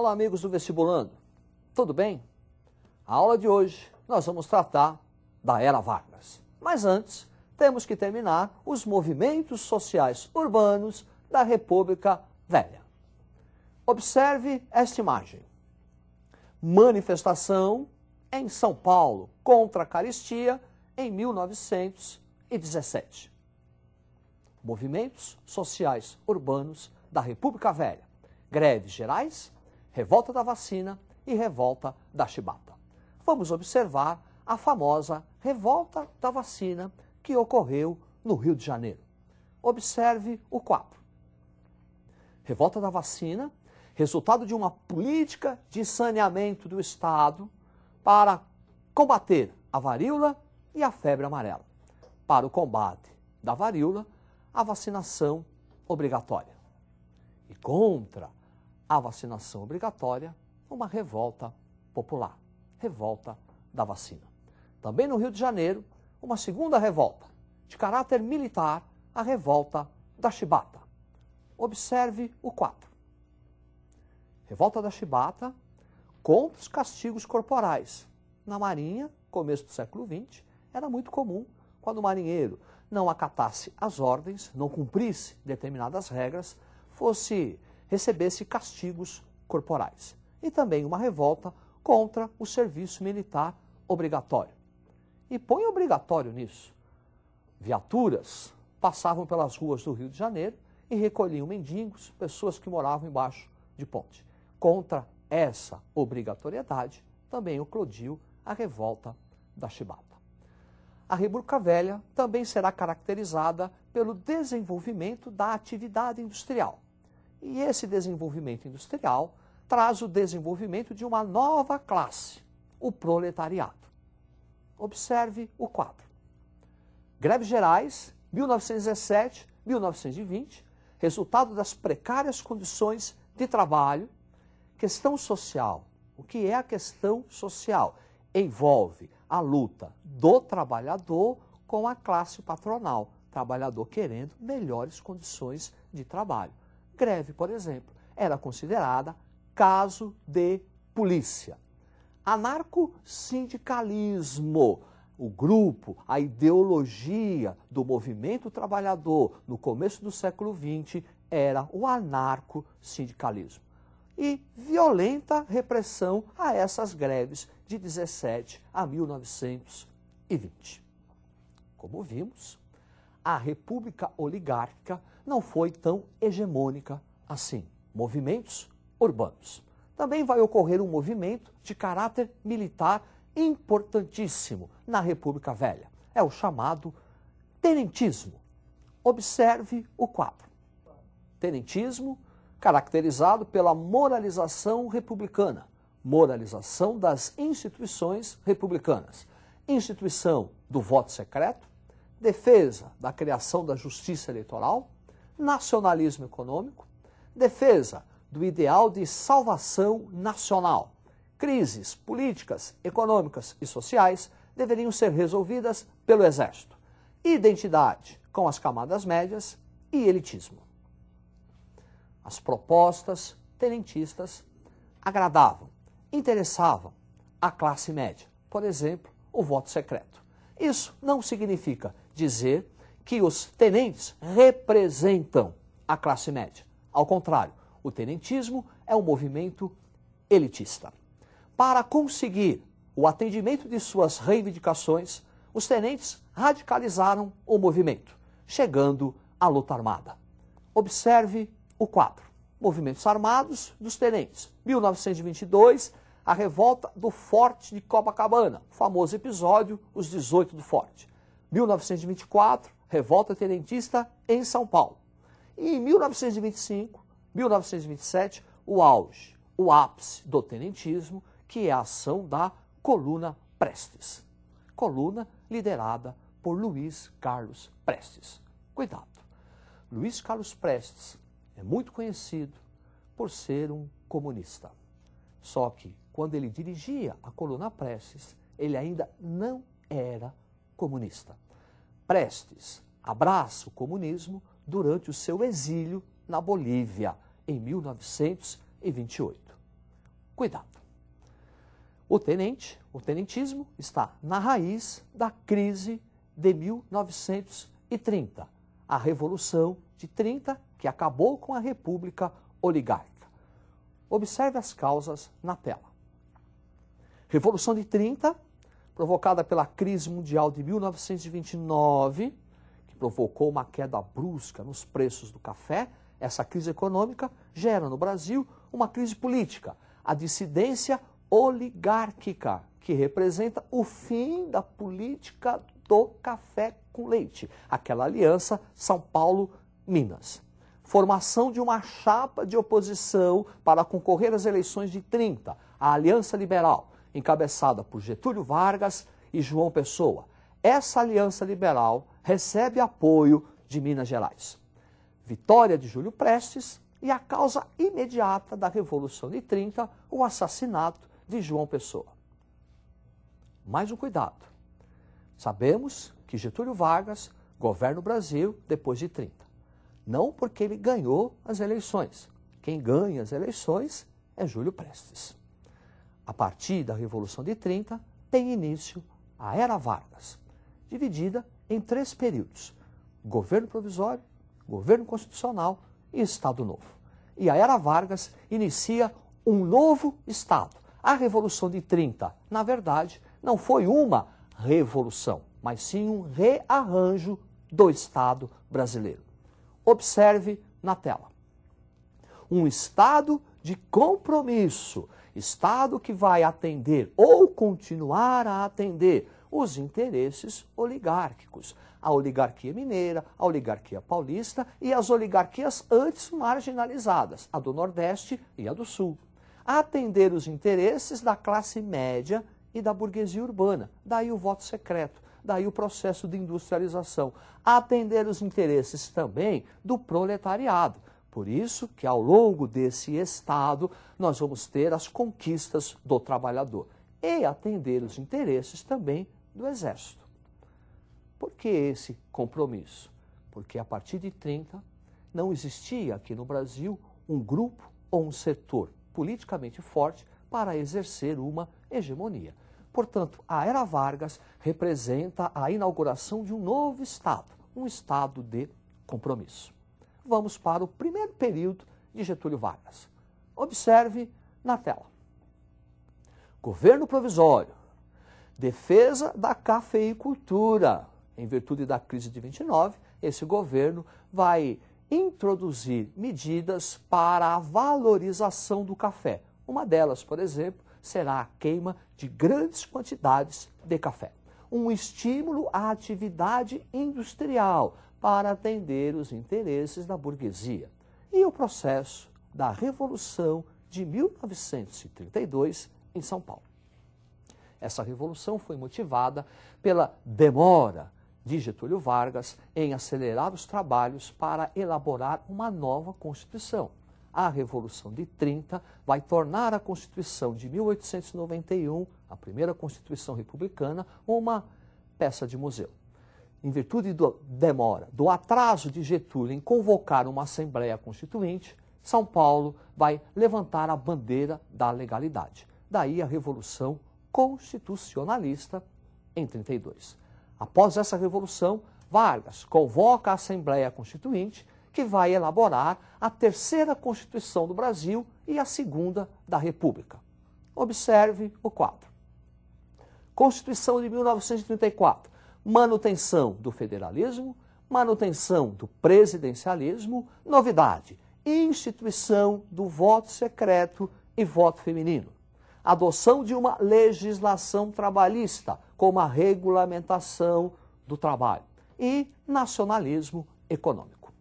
Olá, amigos do Vestibulando. Tudo bem? A aula de hoje nós vamos tratar da Era Vargas. Mas antes, temos que terminar os movimentos sociais urbanos da República Velha. Observe esta imagem. Manifestação em São Paulo contra a carestia em 1917. Movimentos sociais urbanos da República Velha. Greves gerais, revolta da vacina e revolta da chibata. Vamos observar a famosa revolta da vacina que ocorreu no Rio de Janeiro. Observe o quadro. Revolta da vacina, resultado de uma política de saneamento do Estado para combater a varíola e a febre amarela. Para o combate da varíola, a vacinação obrigatória. E contra a vacinação obrigatória, uma revolta popular, revolta da vacina. Também no Rio de Janeiro, uma segunda revolta, de caráter militar, a revolta da chibata. Observe o quadro. Revolta da chibata contra os castigos corporais. Na Marinha, começo do século XX, era muito comum, quando o marinheiro não acatasse as ordens, não cumprisse determinadas regras, recebesse castigos corporais. E também uma revolta contra o serviço militar obrigatório. E põe obrigatório nisso. Viaturas passavam pelas ruas do Rio de Janeiro e recolhiam mendigos, pessoas que moravam embaixo de ponte. Contra essa obrigatoriedade, também eclodiu a revolta da chibata. A República Velha também será caracterizada pelo desenvolvimento da atividade industrial. E esse desenvolvimento industrial traz o desenvolvimento de uma nova classe, o proletariado. Observe o quadro. Greves gerais, 1917, 1920, resultado das precárias condições de trabalho. Questão social. O que é a questão social? Envolve a luta do trabalhador com a classe patronal, trabalhador querendo melhores condições de trabalho. Greve, por exemplo, era considerada caso de polícia. Anarco-sindicalismo, o grupo, a ideologia do movimento trabalhador no começo do século XX era o anarco-sindicalismo. E violenta repressão a essas greves de 17 a 1920. Como vimos, a República Oligárquica não foi tão hegemônica assim. Movimentos urbanos. Também vai ocorrer um movimento de caráter militar importantíssimo na República Velha. É o chamado tenentismo. Observe o quadro. Tenentismo caracterizado pela moralização republicana, moralização das instituições republicanas, instituição do voto secreto, defesa da criação da justiça eleitoral, nacionalismo econômico, defesa do ideal de salvação nacional. Crises políticas, econômicas e sociais deveriam ser resolvidas pelo Exército. Identidade com as camadas médias e elitismo. As propostas tenentistas agradavam, interessavam a classe média. Por exemplo, o voto secreto. Isso não significa dizer que os tenentes representam a classe média. Ao contrário, o tenentismo é um movimento elitista. Para conseguir o atendimento de suas reivindicações, os tenentes radicalizaram o movimento, chegando à luta armada. Observe o quadro. Movimentos armados dos tenentes. 1922, a revolta do Forte de Copacabana, o famoso episódio, os 18 do Forte. 1924, revolta tenentista em São Paulo. E em 1925, 1927, o auge, o ápice do tenentismo, que é a ação da Coluna Prestes. Coluna liderada por Luiz Carlos Prestes. Cuidado! Luiz Carlos Prestes é muito conhecido por ser um comunista. Só que, quando ele dirigia a Coluna Prestes, ele ainda não era comunista. Prestes abraça o comunismo durante o seu exílio na Bolívia, em 1928. Cuidado. O tenentismo está na raiz da crise de 1930, a Revolução de 30, que acabou com a República Oligárquica. Observe as causas na tela. Revolução de 30, provocada pela crise mundial de 1929, que provocou uma queda brusca nos preços do café. Essa crise econômica gera no Brasil uma crise política, a dissidência oligárquica, que representa o fim da política do café com leite, aquela aliança São Paulo-Minas. Formação de uma chapa de oposição para concorrer às eleições de 30, a Aliança Liberal, encabeçada por Getúlio Vargas e João Pessoa. Essa aliança liberal recebe apoio de Minas Gerais. Vitória de Júlio Prestes e a causa imediata da Revolução de 30, o assassinato de João Pessoa. Mais um cuidado. Sabemos que Getúlio Vargas governa o Brasil depois de 30. Não porque ele ganhou as eleições. Quem ganha as eleições é Júlio Prestes. A partir da Revolução de 30, tem início a Era Vargas, dividida em 3 períodos: governo provisório, governo constitucional e Estado Novo. E a Era Vargas inicia um novo Estado. A Revolução de 30, na verdade, não foi uma revolução, mas sim um rearranjo do Estado brasileiro. Observe na tela. Um Estado de compromisso, Estado que vai atender ou continuar a atender os interesses oligárquicos. A oligarquia mineira, a oligarquia paulista e as oligarquias antes marginalizadas, a do Nordeste e a do Sul. Atender os interesses da classe média e da burguesia urbana, daí o voto secreto, daí o processo de industrialização. Atender os interesses também do proletariado. Por isso que ao longo desse Estado nós vamos ter as conquistas do trabalhador e atender os interesses também do Exército. Por que esse compromisso? Porque a partir de 30 não existia aqui no Brasil um grupo ou um setor politicamente forte para exercer uma hegemonia. Portanto, a Era Vargas representa a inauguração de um novo Estado, um Estado de compromisso. Vamos para o primeiro período de Getúlio Vargas. Observe na tela. Governo provisório, defesa da cafeicultura. Em virtude da crise de 29, esse governo vai introduzir medidas para a valorização do café. Uma delas, por exemplo, será a queima de grandes quantidades de café. Um estímulo à atividade industrial para atender os interesses da burguesia. E o processo da Revolução de 1932 em São Paulo. Essa revolução foi motivada pela demora de Getúlio Vargas em acelerar os trabalhos para elaborar uma nova Constituição. A Revolução de 30 vai tornar a Constituição de 1891, a primeira Constituição republicana, uma peça de museu. Em virtude da demora, do atraso de Getúlio em convocar uma Assembleia Constituinte, São Paulo vai levantar a bandeira da legalidade. Daí a Revolução Constitucionalista em 32. Após essa revolução, Vargas convoca a Assembleia Constituinte, que vai elaborar a terceira Constituição do Brasil e a segunda da República. Observe o quadro. Constituição de 1934. Manutenção do federalismo, manutenção do presidencialismo, novidade, instituição do voto secreto e voto feminino. Adoção de uma legislação trabalhista, como a regulamentação do trabalho, e nacionalismo econômico.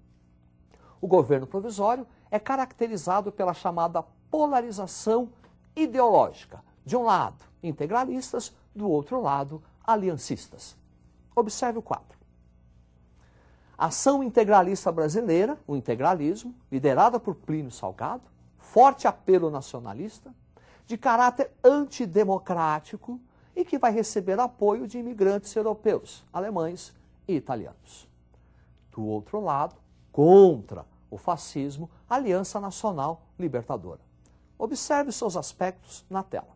O governo provisório é caracterizado pela chamada polarização ideológica. De um lado, integralistas, do outro lado, aliancistas. Observe o quadro. Ação integralista brasileira, o integralismo, liderada por Plínio Salgado, forte apelo nacionalista, de caráter antidemocrático e que vai receber apoio de imigrantes europeus, alemães e italianos. Do outro lado, contra o fascismo, Aliança Nacional Libertadora. Observe seus aspectos na tela.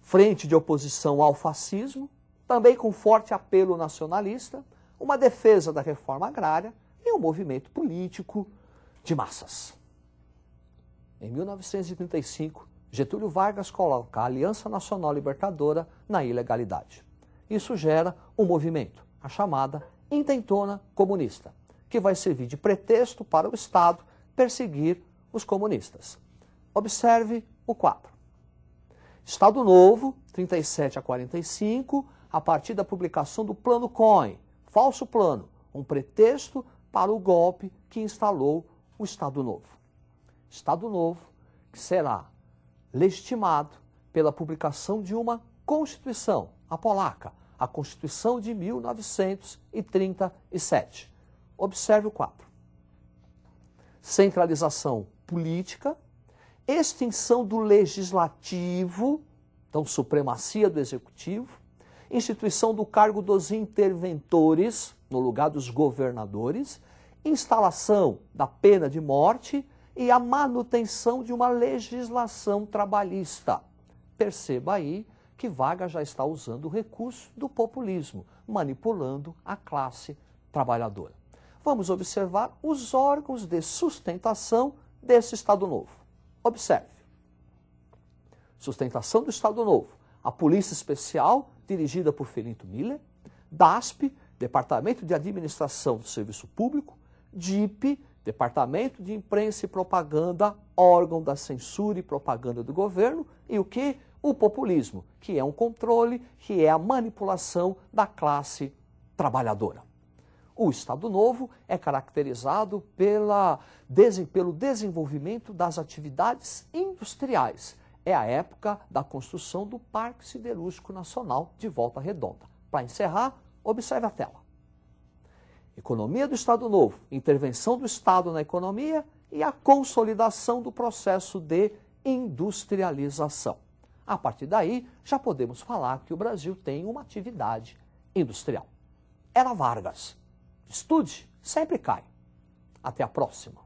Frente de oposição ao fascismo, também com forte apelo nacionalista, uma defesa da reforma agrária e um movimento político de massas. Em 1935, Getúlio Vargas coloca a Aliança Nacional Libertadora na ilegalidade. Isso gera um movimento, a chamada Intentona Comunista, que vai servir de pretexto para o Estado perseguir os comunistas. Observe o quadro. Estado Novo, 37 a 45, a partir da publicação do Plano Cohen, falso plano, um pretexto para o golpe que instalou o Estado Novo. Estado Novo que será legitimado pela publicação de uma Constituição, a polaca, a Constituição de 1937. Observe o quadro. Centralização política, extinção do legislativo, então supremacia do executivo, instituição do cargo dos interventores, no lugar dos governadores, instalação da pena de morte e a manutenção de uma legislação trabalhista. Perceba aí que Vargas já está usando o recurso do populismo, manipulando a classe trabalhadora. Vamos observar os órgãos de sustentação desse Estado Novo. Observe. Sustentação do Estado Novo. A Polícia Especial, dirigida por Felinto Miller, DASP, Departamento de Administração do Serviço Público, DIP, Departamento de Imprensa e Propaganda, órgão da censura e propaganda do governo, e o que? O populismo, que é um controle, que é a manipulação da classe trabalhadora. O Estado Novo é caracterizado pelo desenvolvimento das atividades industriais. É a época da construção do Parque Siderúrgico Nacional de Volta Redonda. Para encerrar, observe a tela. Economia do Estado Novo, intervenção do Estado na economia e a consolidação do processo de industrialização. A partir daí, já podemos falar que o Brasil tem uma atividade industrial. Era Vargas. Estude, sempre cai. Até a próxima.